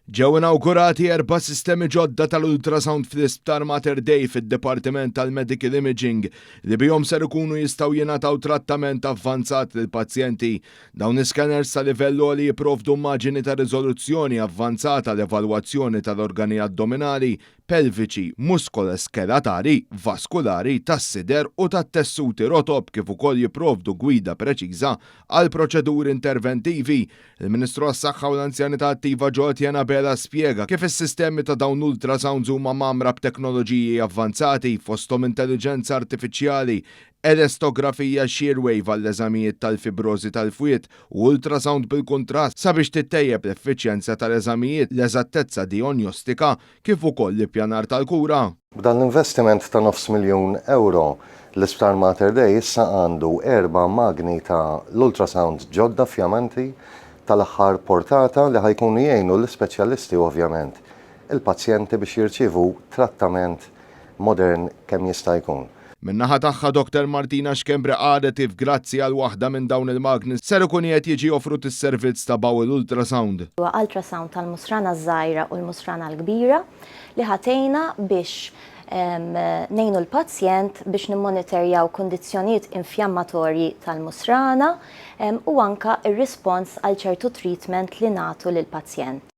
Ġew inawgurati 4 sistemi ġodda tal-ultrasound fl-Isptar Mater Dei fid-Dipartiment tal-Medical Imaging li bihom ser ikunu jistgħu jingħataw trattament avvanzat lil pazjenti. Dawn is-scanners ta' livell li jipprovdu immaġini ta' riżoluzzjoni avvanzata l-evalwazzjoni tal-organi addominali, pelviċi, muskoloskeletari, vaskulari, tas-sider u tat-tessuti rotob kif ukoll jipprovdu gwida preċiża għal proċeduri interventivi. Il-Ministru għas-Saħħa u l-Anzjanità Attiva Ġotjana Bela spjega kif is-sistemi ta' dawn ultrasounds huma mamra b'teknoloġiji avvanzati fosthom intelligenza artifiċjali, elastografija shearwave għall-eżamijiet tal-fibrożi tal-fwiet u ultrasound bil-kontrast sabiex tittejjeb l-effiċjenza tal-eżamijiet, l-eżattezza diagnostika kif ukoll l-ippjanar tal-kura. B'dan l-investiment ta' €900,000 l-Isptar Mater Dei issa għandu 4 magni ta' l-ultrasound ġodda fjamanti tal-aħħar portata li ħajkunu jgħinu l-ispeċjalisti ovvjament il-pazjenti biex jirċievu trattament modern kemm jista' jkun. Min-naħa tagħha Dr. Martina Xkembre qalet kif grazzi għal waħda minn dawn il-magni ser ikun qed jiġi offrut is-servizz ta' bawel ultrasound. Huwa ultrasound tal-musrana żgħira u l-musrana l-kbira li ħatejna biex ngħinu l-pazjent biex nimmonitorjaw kundizzjonijiet infjammatorji tal-musrana u anke ir-rispons għal ċertu treatment li nagħtu lill-pazjent.